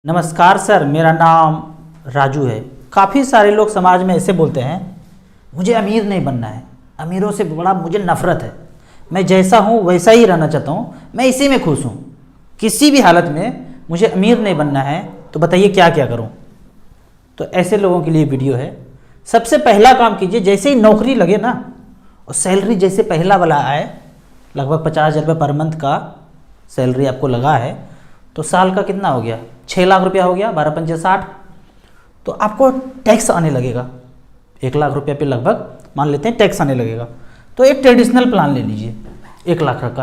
नमस्कार सर, मेरा नाम राजू है। काफ़ी सारे लोग समाज में ऐसे बोलते हैं, मुझे अमीर नहीं बनना है, अमीरों से बड़ा मुझे नफ़रत है, मैं जैसा हूँ वैसा ही रहना चाहता हूँ, मैं इसी में खुश हूँ, किसी भी हालत में मुझे अमीर नहीं बनना है। तो बताइए क्या क्या करूँ। तो ऐसे लोगों के लिए वीडियो है। सबसे पहला काम कीजिए, जैसे ही नौकरी लगे ना और सैलरी जैसे पहला वाला आए, लगभग 50,000 रुपये पर मंथ का सैलरी आपको लगा है, तो साल का कितना हो गया, 6 लाख रुपया हो गया, 12 पंचे 60। तो आपको टैक्स आने लगेगा 1 लाख रुपये पे, लगभग मान लेते हैं टैक्स आने लगेगा। तो एक ट्रेडिशनल प्लान ले लीजिए 1 लाख का,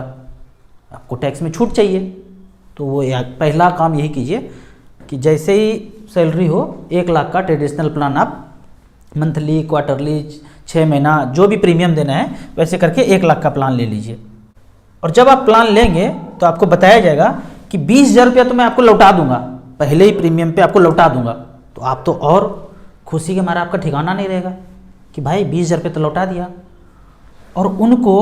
आपको टैक्स में छूट चाहिए। तो वो पहला काम यही कीजिए कि जैसे ही सैलरी हो 1 लाख का ट्रेडिशनल प्लान आप मंथली, क्वार्टरली, 6 महीना जो भी प्रीमियम देना है वैसे करके 1 लाख का प्लान ले लीजिए। और जब आप प्लान लेंगे तो आपको बताया जाएगा कि 20,000 रुपया तो मैं आपको लौटा दूंगा, पहले ही प्रीमियम पे आपको लौटा दूंगा। तो आप तो और खुशी के मारा आपका ठिकाना नहीं रहेगा कि भाई 20,000 रुपये तो लौटा दिया। और उनको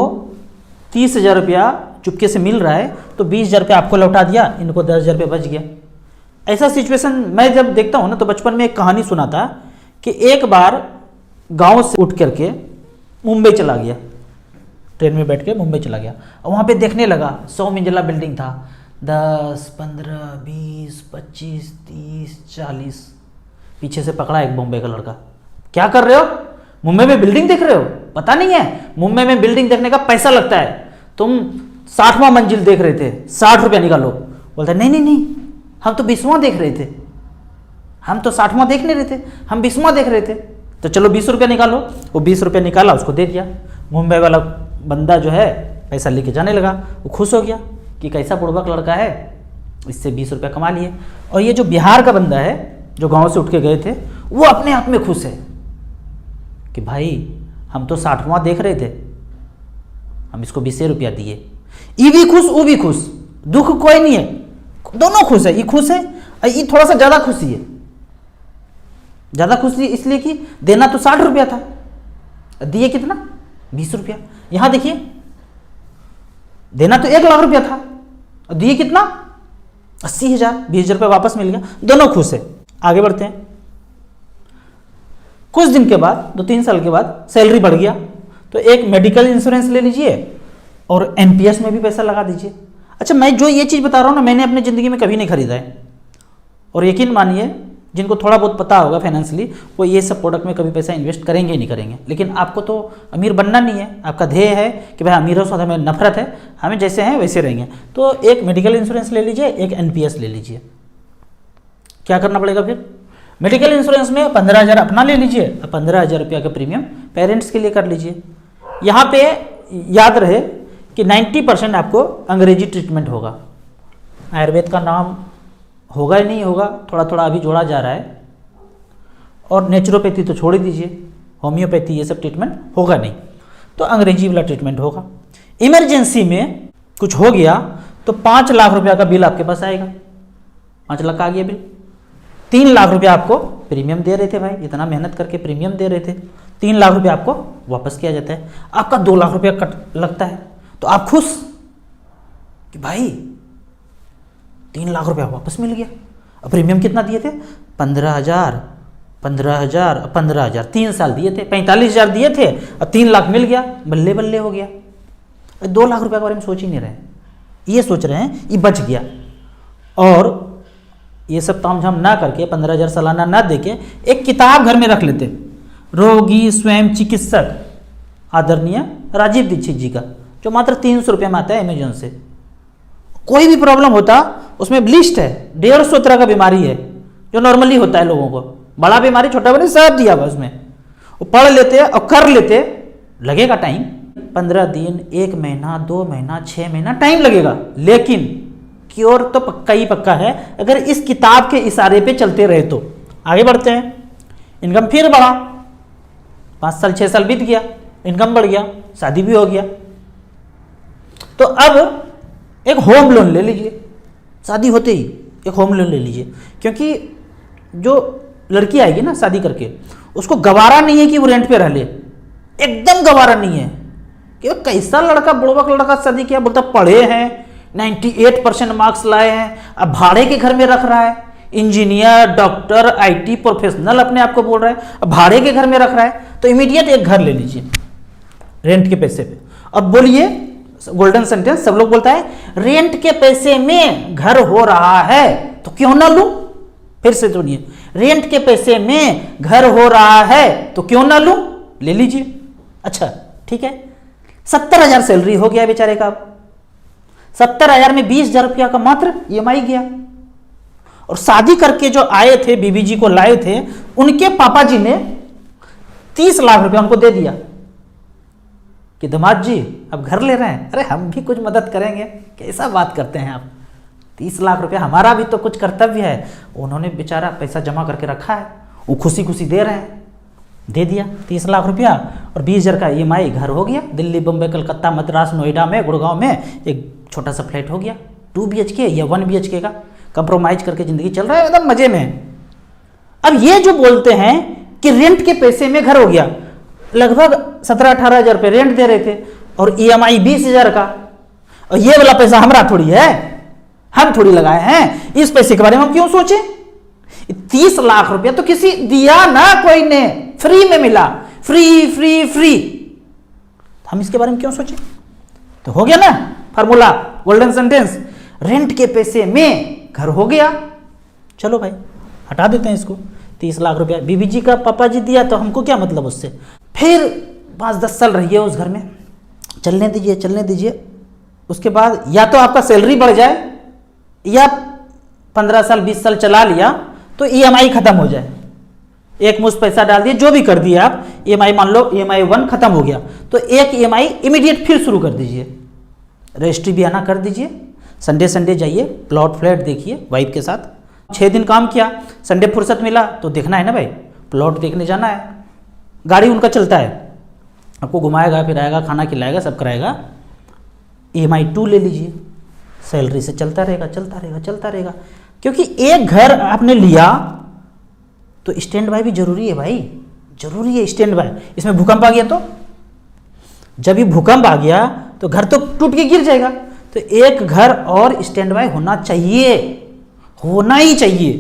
30,000 रुपया चुपके से मिल रहा है, तो 20,000 रुपया आपको लौटा दिया, इनको 10,000 रुपये बच गया। ऐसा सिचुएशन मैं जब देखता हूँ ना, तो बचपन में एक कहानी सुना था कि एक बार गाँव से उठ करके मुंबई चला गया, ट्रेन में बैठ के मुंबई चला गया और वहाँ पे देखने लगा 100 मंजिला बिल्डिंग था, 10, 15, 20, 25, 30, 40। पीछे से पकड़ा एक बॉम्बे का लड़का, क्या कर रहे हो, मुंबई में बिल्डिंग देख रहे हो, पता नहीं है मुंबई में बिल्डिंग देखने का पैसा लगता है, तुम 60वां मंजिल देख रहे थे, 60 रुपया निकालो। बोलता नहीं नहीं नहीं, हम तो 20वां देख रहे थे, हम तो 60वां देख नहीं रहे थे, हम 20वां देख रहे थे। तो चलो 20 रुपया निकालो। वो 20 रुपया निकाला, उसको दे दिया। मुंबई वाला बंदा जो है पैसा लेके जाने लगा, वो खुश हो गया कि कैसा बुड़बक लड़का है, इससे 20 रुपया कमा लिए। और ये जो बिहार का बंदा है जो गांव से उठ के गए थे, वो अपने आप में खुश है कि भाई हम तो 60वां देख रहे थे, हम इसको 20 रुपया दिए। ये भी खुश, वो भी खुश, दुख कोई नहीं है, दोनों खुश है। ये खुश है, ये थोड़ा सा ज़्यादा खुशी है। ज़्यादा खुशी इसलिए कि देना तो 60 रुपया था, दिए कितना, 20 रुपया। यहां देखिए, देना तो 1 लाख रुपया था और दिए कितना, 80,000, 20,000 रुपया वापस मिल गया, दोनों खुश है। आगे बढ़ते हैं। कुछ दिन के बाद, 2-3 साल के बाद सैलरी बढ़ गया, तो एक मेडिकल इंश्योरेंस ले लीजिए और एनपीएस में भी पैसा लगा दीजिए। अच्छा, मैं जो ये चीज़ बता रहा हूँ ना, मैंने अपनी ज़िंदगी में कभी नहीं खरीदा है। और यकीन मानिए, जिनको थोड़ा बहुत पता होगा फाइनेंशियली, वो ये सब प्रोडक्ट में कभी पैसा इन्वेस्ट करेंगे ही नहीं करेंगे। लेकिन आपको तो अमीर बनना नहीं है, आपका ध्येय है कि भाई अमीरों से हमें नफरत है, हमें जैसे हैं वैसे रहेंगे। तो एक मेडिकल इंश्योरेंस ले लीजिए, एक एनपीएस ले लीजिए। क्या करना पड़ेगा फिर, मेडिकल इंश्योरेंस में 15,000 अपना ले लीजिए और 15,000 रुपया का प्रीमियम पेरेंट्स के लिए कर लीजिए। यहाँ पे याद रहे कि 90% आपको अंग्रेजी ट्रीटमेंट होगा, आयुर्वेद का नाम होगा ही नहीं होगा, थोड़ा थोड़ा अभी जोड़ा जा रहा है। और नेचुरोपैथी तो छोड़ ही दीजिए, होम्योपैथी ये सब ट्रीटमेंट होगा नहीं, तो अंग्रेजी वाला ट्रीटमेंट होगा। इमरजेंसी में कुछ हो गया तो 5 लाख रुपया का बिल आपके पास आएगा, 5 लाख का आ गया बिल। 3 लाख रुपया आपको प्रीमियम दे रहे थे, भाई इतना मेहनत करके प्रीमियम दे रहे थे, 3 लाख रुपया आपको वापस किया जाता है, आपका 2 लाख रुपया कट लगता है। तो आप खुश कि भाई 3 लाख रुपया वापस मिल गया। अब प्रीमियम कितना दिए थे, 15,000, 15,000, 15,000, 3 साल दिए थे, 45,000 दिए थे, अब 3 लाख मिल गया, बल्ले बल्ले हो गया। 2 लाख रुपया के बारे में सोच ही नहीं रहे, ये सोच रहे हैं ये बच गया। और ये सब तामझाम ना करके 15,000 सालाना ना देके एक किताब घर में रख लेते, रोगी स्वयं चिकित्सक आदरणीय राजीव दीक्षित जी का, जो मात्र 300 रुपये में आता है अमेजोन से। कोई भी प्रॉब्लम होता उसमें लिस्ट है, 150 तरह का बीमारी है जो नॉर्मली होता है लोगों को, बड़ा बीमारी छोटा बीमारी सब दिया हुआ उसमें। वो पढ़ लेते और कर लेते, लगेगा टाइम 15 दिन, 1 महीना, 2 महीना, 6 महीना टाइम लगेगा, लेकिन क्योर तो पक्का ही पक्का है अगर इस किताब के इशारे पे चलते रहे तो। आगे बढ़ते हैं। इनकम फिर बढ़ा, 5 साल 6 साल बीत गया, इनकम बढ़ गया, शादी भी हो गया। तो अब एक होम लोन ले लीजिए, शादी होते ही एक होम लोन ले लीजिए, क्योंकि जो लड़की आएगी ना शादी करके, उसको गवारा नहीं है कि वो रेंट पे रह ले, एकदम गवारा नहीं है कि वो कैसा लड़का, बुड़बक लड़का शादी किया, बोलता पढ़े हैं, 98% मार्क्स लाए हैं, अब भाड़े के घर में रख रहा है, इंजीनियर, डॉक्टर, आईटी प्रोफेशनल अपने आप को बोल रहा है, अब भाड़े के घर में रख रहा है, तो इमीडिएट एक घर ले लीजिए रेंट के पैसे पे। अब बोलिए, गोल्डन सेंटेंस सब लोग बोलता है, रेंट के पैसे में घर हो रहा है तो क्यों ना लूं। फिर से सुनिए, रेंट के पैसे में घर हो रहा है तो क्यों ना लूं, ले लीजिए। अच्छा ठीक है, 70,000 सैलरी हो गया बेचारे का। 70,000 में 20,000 रुपया का मात्र ईएमआई गया। और शादी करके जो आए थे, बीबी जी को लाए थे, उनके पापा जी ने 30 लाख रुपया उनको दे दिया कि दामाद जी अब घर ले रहे हैं, अरे हम भी कुछ मदद करेंगे। कैसा बात करते हैं आप, 30 लाख रुपया, हमारा भी तो कुछ कर्तव्य है। उन्होंने बेचारा पैसा जमा करके रखा है, वो खुशी खुशी दे रहे हैं, दे दिया 30 लाख रुपया और 20,000 का ईएमआई, घर हो गया। दिल्ली, बम्बई, कलकत्ता, मद्रास, नोएडा में, गुड़गांव में एक छोटा सा फ्लैट हो गया, 2 BHK या 1 BHK का, कंप्रोमाइज करके जिंदगी चल रहा है एकदम मजे में। अब ये जो बोलते हैं कि रेंट के पैसे में घर हो गया, लगभग 17-18 हज़ार रुपये रेंट दे रहे थे और ईएमआई 20,000 का, और ये वाला पैसा हमारा थोड़ी है, हम थोड़ी लगाए हैं, इस पैसे के बारे में हम क्यों सोचें। 30 लाख रुपया तो किसी दिया ना, कोई ने फ्री में मिला, फ्री फ्री फ्री, हम इसके बारे में क्यों सोचें। तो हो गया ना फार्मूला, गोल्डन सेंटेंस, रेंट के पैसे में घर हो गया। चलो भाई हटा देते हैं इसको, 30 लाख रुपया बीबी जी का पापा जी दिया तो हमको क्या मतलब उससे। फिर 5-10 साल रहिए उस घर में, चलने दीजिए चलने दीजिए। उसके बाद या तो आपका सैलरी बढ़ जाए, या 15 साल 20 साल चला लिया तो ईएमआई खत्म हो जाए, एक मुश्त पैसा डाल दिए, जो भी कर दिए आप, ईएमआई मान लो ईएमआई 1 खत्म हो गया तो एक ईएमआई इमीडिएट फिर शुरू कर दीजिए, रजिस्ट्री भी आना कर दीजिए। संडे संडे जाइए, प्लॉट फ्लैट देखिए वाइफ के साथ। 6 दिन काम किया, संडे फुर्सत मिला तो देखना है ना भाई, प्लॉट देखने जाना है। गाड़ी उनका चलता है, आपको घुमाएगा फिराएगा, खाना खिलाएगा, सब कराएगा। ईएमआई 2 ले लीजिए, सैलरी से चलता रहेगा चलता रहेगा चलता रहेगा। क्योंकि एक घर आपने लिया तो स्टैंड बाय भी जरूरी है भाई, जरूरी है स्टैंड बाय। इसमें भूकंप आ गया तो, जब ये भूकंप आ गया तो घर तो टूट के गिर जाएगा, तो एक घर और स्टैंड बाय होना चाहिए, होना ही चाहिए।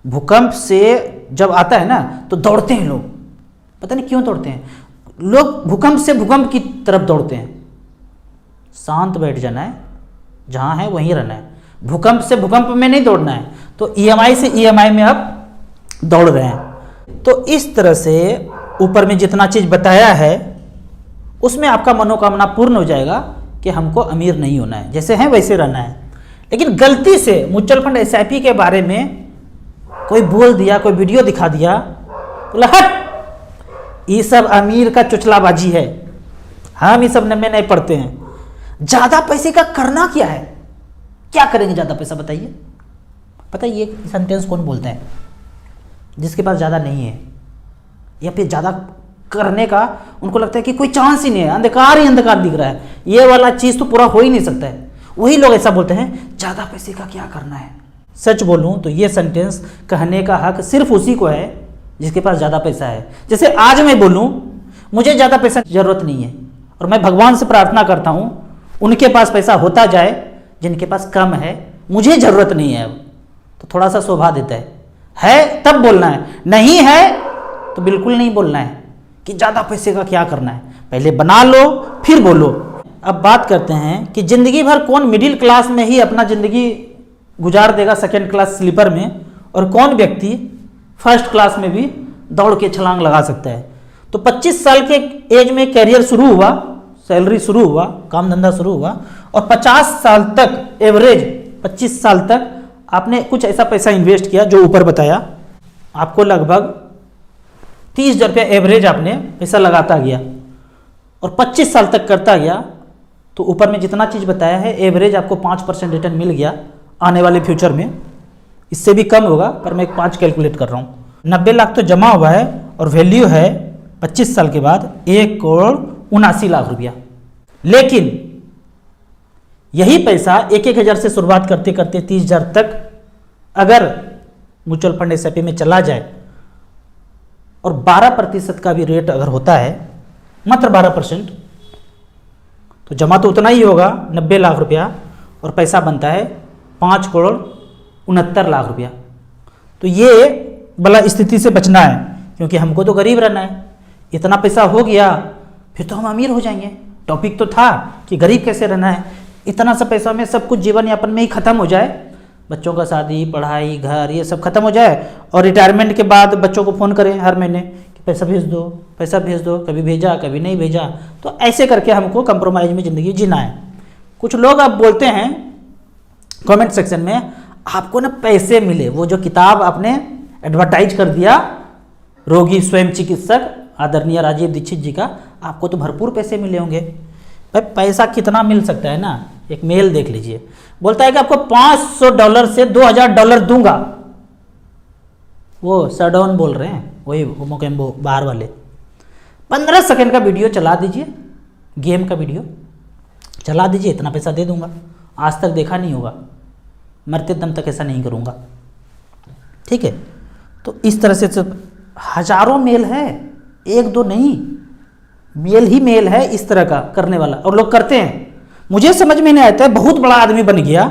भूकंप से जब आता है ना तो दौड़ते हैं लोग, पता नहीं क्यों दौड़ते हैं लोग, भूकंप से भूकंप की तरफ दौड़ते हैं। शांत बैठ जाना है, जहां है वहीं रहना है, भूकंप से भूकंप में नहीं दौड़ना है। तो ईएमआई से ईएमआई में आप दौड़ रहे हैं। तो इस तरह से ऊपर में जितना चीज बताया है उसमें आपका मनोकामना पूर्ण हो जाएगा कि हमको अमीर नहीं होना है, जैसे हैं वैसे रहना है। लेकिन गलती से म्यूचुअल फंड एसआईपी के बारे में कोई बोल दिया, कोई वीडियो दिखा दिया, बोला हट ये सब अमीर का चुचलाबाजी है, हम ये सब में नहीं पढ़ते हैं। ज्यादा पैसे का करना क्या है, क्या करेंगे ज्यादा पैसा बताइए। पता है ये सेंटेंस कौन बोलता है, जिसके पास ज्यादा नहीं है या फिर ज्यादा करने का उनको लगता है कि कोई चांस ही नहीं है, अंधकार ही अंधकार दिख रहा है, ये वाला चीज तो पूरा हो ही नहीं सकता है। वही लोग ऐसा बोलते हैं ज्यादा पैसे का क्या करना है। सच बोलूं तो ये सेंटेंस कहने का हक सिर्फ उसी को है जिसके पास ज्यादा पैसा है। जैसे आज मैं बोलूं मुझे ज्यादा पैसा की जरूरत नहीं है और मैं भगवान से प्रार्थना करता हूं उनके पास पैसा होता जाए, जिनके पास कम है मुझे जरूरत नहीं है, अब तो थोड़ा सा शोभा देता है तब बोलना है, नहीं है तो बिल्कुल नहीं बोलना है कि ज्यादा पैसे का क्या करना है। पहले बना लो फिर बोलो। अब बात करते हैं कि जिंदगी भर कौन मिडिल क्लास में ही अपना जिंदगी गुजार देगा सेकंड क्लास स्लीपर में, और कौन व्यक्ति फर्स्ट क्लास में भी दौड़ के छलांग लगा सकता है। तो 25 साल के एज में कैरियर शुरू हुआ, सैलरी शुरू हुआ, काम धंधा शुरू हुआ, और 50 साल तक एवरेज 25 साल तक आपने कुछ ऐसा पैसा इन्वेस्ट किया जो ऊपर बताया, आपको लगभग 30,000 रुपया एवरेज आपने पैसा लगाता गया और 25 साल तक करता गया, तो ऊपर में जितना चीज़ बताया है एवरेज आपको 5% रिटर्न मिल गया आने वाले फ्यूचर में। इससे भी कम होगा पर मैं 5 कैलकुलेट कर रहा हूँ। 90 लाख तो जमा हुआ है और वैल्यू है 25 साल के बाद 1,79,00,000 रुपया। लेकिन यही पैसा 1,000 से शुरुआत करते करते 30,000 तक अगर म्यूचुअल फंड एसआईपी में चला जाए और 12% का भी रेट अगर होता है, मात्र 12%, तो जमा तो उतना ही होगा 90 लाख रुपया और पैसा बनता है 5,79,00,000 69 लाख रुपया। तो ये भला स्थिति से बचना है, क्योंकि हमको तो गरीब रहना है। इतना पैसा हो गया फिर तो हम अमीर हो जाएंगे। टॉपिक तो था कि गरीब कैसे रहना है। इतना सा पैसा में सब कुछ जीवन यापन में ही ख़त्म हो जाए, बच्चों का शादी, पढ़ाई, घर, ये सब खत्म हो जाए, और रिटायरमेंट के बाद बच्चों को फ़ोन करें हर महीने कि पैसा भेज दो, पैसा भेज दो, कभी भेजा कभी नहीं भेजा। तो ऐसे करके हमको कंप्रोमाइज़ में ज़िंदगी जीना है। कुछ लोग अब बोलते हैं कमेंट सेक्शन में, आपको ना पैसे मिले, वो जो किताब आपने एडवर्टाइज कर दिया रोगी स्वयं चिकित्सक आदरणीय राजीव दीक्षित जी का, आपको तो भरपूर पैसे मिले होंगे। भाई पैसा कितना मिल सकता है ना, एक मेल देख लीजिए, बोलता है कि आपको $500 से $2000 दूंगा। वो सडाउन बोल रहे हैं, वही मोकेम्बो बाहर वाले। 15 सेकंड का वीडियो चला दीजिए, गेम का वीडियो चला दीजिए, इतना पैसा दे दूंगा। आज तक देखा नहीं होगा, मरते दम तक ऐसा नहीं करूंगा। ठीक है, तो इस तरह से सब हजारों मेल है, एक दो नहीं, मेल ही मेल है इस तरह का करने वाला, और लोग करते हैं। मुझे समझ में नहीं आता है, बहुत बड़ा आदमी बन गया,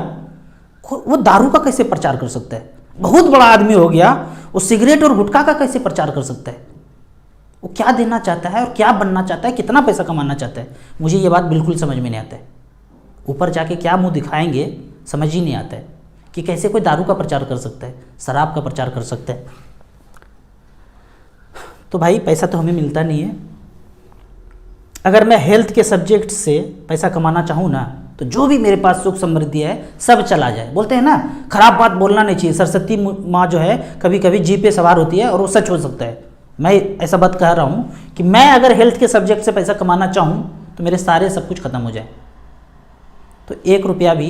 वो दारू का कैसे प्रचार कर सकता है? बहुत बड़ा आदमी हो गया, वो सिगरेट और गुटखा का कैसे प्रचार कर सकता है? वो क्या देना चाहता है और क्या बनना चाहता है, कितना पैसा कमाना चाहता है? मुझे ये बात बिल्कुल समझ में नहीं आता है। ऊपर जाके क्या मुंह दिखाएंगे समझ ही नहीं आता है कि कैसे कोई दारू का प्रचार कर सकता है, शराब का प्रचार कर सकता है। तो भाई पैसा तो हमें मिलता नहीं है। अगर मैं हेल्थ के सब्जेक्ट से पैसा कमाना चाहूँ ना, तो जो भी मेरे पास सुख समृद्धि है सब चला जाए। बोलते हैं ना, खराब बात बोलना नहीं चाहिए। सरस्वती माँ जो है कभी कभी जी पे सवार होती है, और वो सच हो सकता है। मैं ऐसा बात कह रहा हूँ कि मैं अगर हेल्थ के सब्जेक्ट से पैसा कमाना चाहूँ तो मेरे सारे सब कुछ खत्म हो जाए। तो 1 रुपया भी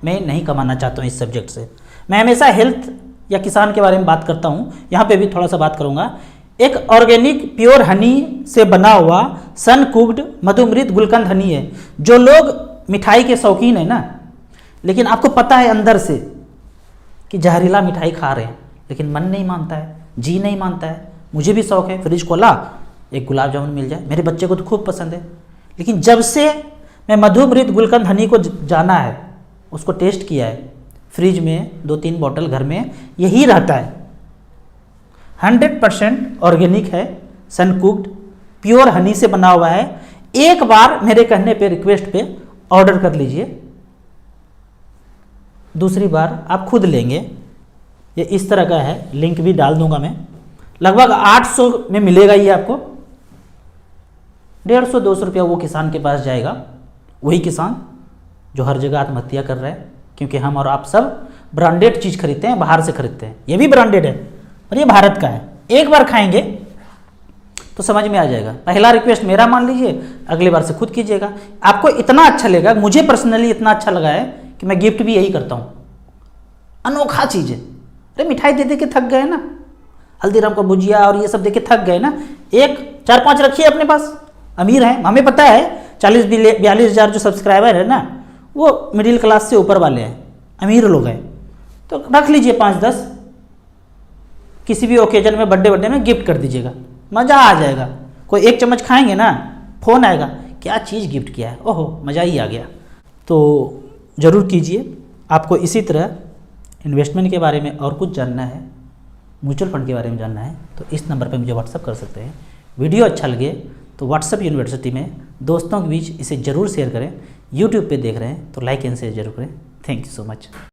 मैं नहीं कमाना चाहता हूँ इस सब्जेक्ट से। मैं हमेशा हेल्थ या किसान के बारे में बात करता हूँ, यहाँ पे भी थोड़ा सा बात करूँगा। एक ऑर्गेनिक प्योर हनी से बना हुआ सन कुक्ड मधुमृत गुलकंद हनी है। जो लोग मिठाई के शौकीन है ना, लेकिन आपको पता है अंदर से कि जहरीला मिठाई खा रहे हैं, लेकिन मन नहीं मानता है, जी नहीं मानता है। मुझे भी शौक है, फ्रिज खोला एक गुलाब जामुन मिल जाए, मेरे बच्चे को तो खूब पसंद है। लेकिन जब से मैं मधुमृत गुलकंद हनी को जाना है, उसको टेस्ट किया है, फ्रिज में 2-3 बॉटल घर में यही रहता है। 100% ऑर्गेनिक है, सन कुक्ड प्योर हनी से बना हुआ है। एक बार मेरे कहने पे, रिक्वेस्ट पे ऑर्डर कर लीजिए, दूसरी बार आप खुद लेंगे। ये इस तरह का है, लिंक भी डाल दूंगा मैं। लगभग 800 में मिलेगा ये आपको। 150-200 रुपया वो किसान के पास जाएगा, वही किसान जो हर जगह आत्महत्या कर रहा है। क्योंकि हम और आप सब ब्रांडेड चीज़ खरीदते हैं, बाहर से खरीदते हैं। ये भी ब्रांडेड है और ये भारत का है। एक बार खाएंगे तो समझ में आ जाएगा। पहला रिक्वेस्ट मेरा मान लीजिए, अगली बार से खुद कीजिएगा। आपको इतना अच्छा लगेगा, मुझे पर्सनली इतना अच्छा लगा है कि मैं गिफ्ट भी यही करता हूँ। अनोखा चीज़ है। अरे मिठाई दे दे के थक गए ना, हल्दीराम का भुजिया और ये सब दे के थक गए ना, एक 4-5 रखिए अपने पास। अमीर हैं, हमें पता है 40-42 हज़ार जो सब्सक्राइबर है ना, वो मिडिल क्लास से ऊपर वाले हैं, अमीर लोग हैं। तो रख लीजिए 5-10, किसी भी ओकेजन में, बर्थडे में गिफ्ट कर दीजिएगा, मज़ा आ जाएगा। कोई 1 चम्मच खाएंगे ना, फ़ोन आएगा, क्या चीज़ गिफ्ट किया है, ओहो मज़ा ही आ गया। तो ज़रूर कीजिए। आपको इसी तरह इन्वेस्टमेंट के बारे में और कुछ जानना है, म्यूचुअल फंड के बारे में जानना है, तो इस नंबर पर मुझे व्हाट्सअप कर सकते हैं। वीडियो अच्छा लगे तो व्हाट्सअप यूनिवर्सिटी में दोस्तों के बीच इसे ज़रूर शेयर करें। यूट्यूब पे देख रहे हैं तो लाइक एंड शेयर जरूर करें। Thank you so much.